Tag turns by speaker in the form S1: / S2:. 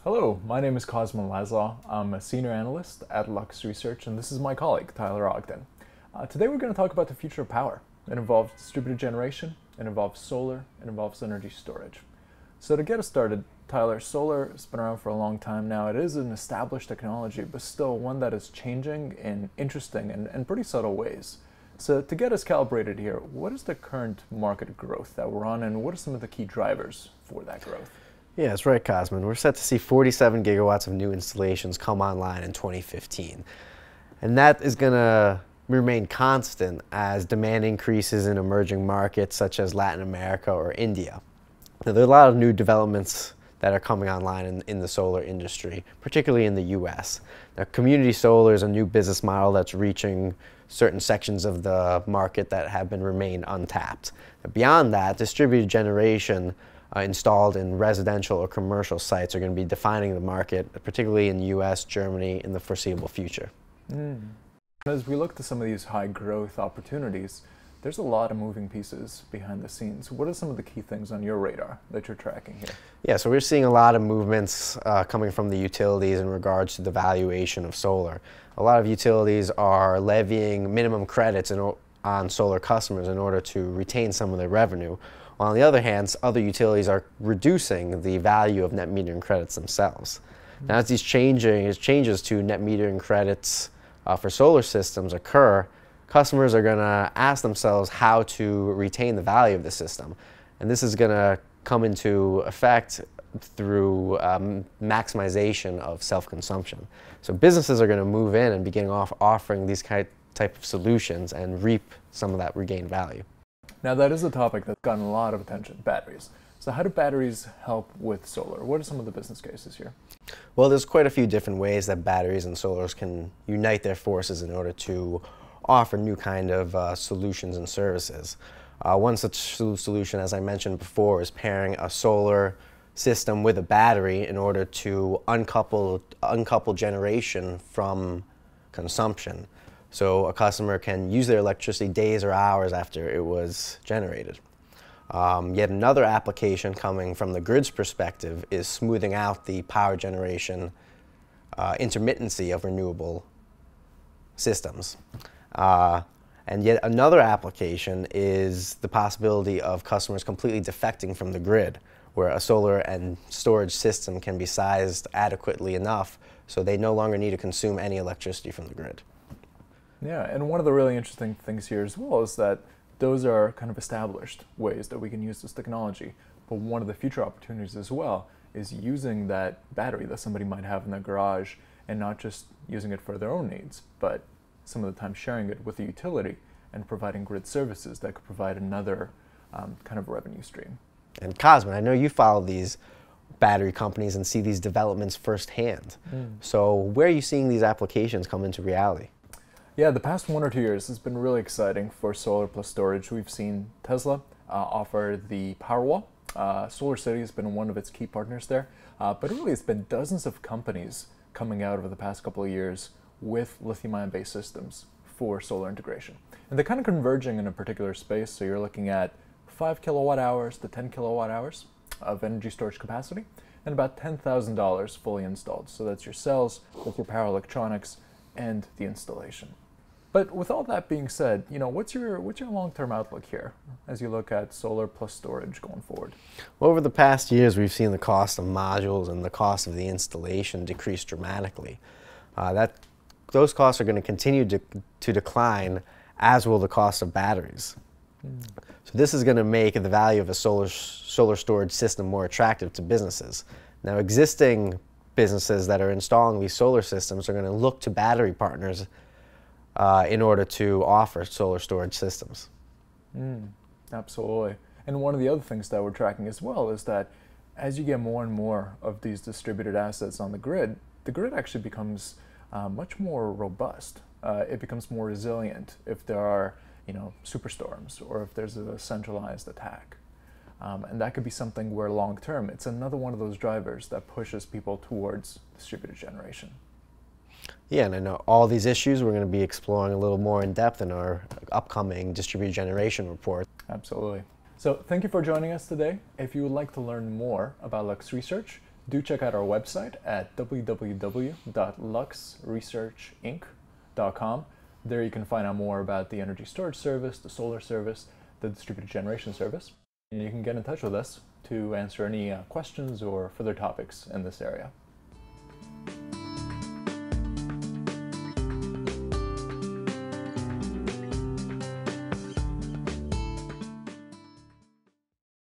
S1: Hello, my name is Cosmin Laslau. I'm a senior analyst at Lux Research, and this is my colleague, Tyler Odgen. Today we're going to talk about the future of power. It involves distributed generation, it involves solar, it involves energy storage. So to get us started, Tyler, solar has been around for a long time now. It is an established technology, but still one that is changing in interesting and pretty subtle ways. So to get us calibrated here, what is the current market growth that we're on, and what are some of the key drivers for that growth?
S2: Yeah, that's right, Cosmin. We're set to see 47 gigawatts of new installations come online in 2015. And that is going to remain constant as demand increases in emerging markets such as Latin America or India. Now, there are a lot of new developments that are coming online in the solar industry, particularly in the US. Now, community solar is a new business model that's reaching certain sections of the market that have remained untapped. Now, beyond that, distributed generation installed in residential or commercial sites are going to be defining the market, particularly in the US, Germany, in the foreseeable future.
S1: As we look to some of these high growth opportunities, there's a lot of moving pieces behind the scenes. What are some of the key things on your radar that you're tracking here?
S2: Yeah, so we're seeing a lot of movements coming from the utilities in regards to the valuation of solar. A lot of utilities are levying minimum credits on solar customers in order to retain some of their revenue. While on the other hand, other utilities are reducing the value of net metering credits themselves. Now, as these changes to net metering credits for solar systems occur, customers are going to ask themselves how to retain the value of the system. And this is going to come into effect through maximization of self-consumption. So businesses are going to move in and begin offering these type of solutions and reap some of that regained value.
S1: Now that is a topic that's gotten a lot of attention, batteries. So how do batteries help with solar? What are some of the business cases here?
S2: Well, there's quite a few different ways that batteries and solars can unite their forces in order to offer new kind of solutions and services. One such solution, as I mentioned before, is pairing a solar system with a battery in order to uncouple generation from consumption. So a customer can use their electricity days or hours after it was generated. Yet another application coming from the grid's perspective is smoothing out the power generation intermittency of renewable systems. And yet another application is the possibility of customers completely defecting from the grid, where a solar and storage system can be sized adequately enough so they no longer need to consume any electricity from the grid.
S1: Yeah, and one of the really interesting things here as well is that those are kind of established ways that we can use this technology. But one of the future opportunities as well is using that battery that somebody might have in their garage and not just using it for their own needs, but some of the time sharing it with the utility and providing grid services that could provide another kind of revenue stream.
S2: And Cosmin, I know you follow these battery companies and see these developments firsthand. So where are you seeing these applications come into reality?
S1: Yeah, the past 1 or 2 years has been really exciting for solar plus storage. We've seen Tesla offer the Powerwall. SolarCity has been one of its key partners there. But really, it's been dozens of companies coming out over the past couple of years with lithium-ion based systems for solar integration. And they're kind of converging in a particular space. So you're looking at 5 kilowatt hours to 10 kilowatt hours of energy storage capacity and about $10,000 fully installed. So that's your cells, with your power electronics, and the installation. But with all that being said, what's your long-term outlook here as you look at solar plus storage going forward?
S2: Well, over the past years, we've seen the cost of modules and the cost of the installation decrease dramatically. Those costs are going to continue to decline, as will the cost of batteries. So this is going to make the value of a solar storage system more attractive to businesses. Now, existing businesses that are installing these solar systems are going to look to battery partners in order to offer solar storage systems.
S1: Absolutely. And one of the other things that we're tracking as well is that as you get more and more of these distributed assets on the grid actually becomes much more robust. It becomes more resilient if there are superstorms or if there's a centralized attack. And that could be something where long term, it's another one of those drivers that pushes people towards distributed generation.
S2: Yeah, and I know all these issues we're going to be exploring a little more in depth in our upcoming distributed generation report.
S1: Absolutely. So thank you for joining us today. If you would like to learn more about Lux Research, do check out our website at www.luxresearchinc.com. There you can find out more about the energy storage service, the solar service, the distributed generation service, and you can get in touch with us to answer any questions or further topics in this area.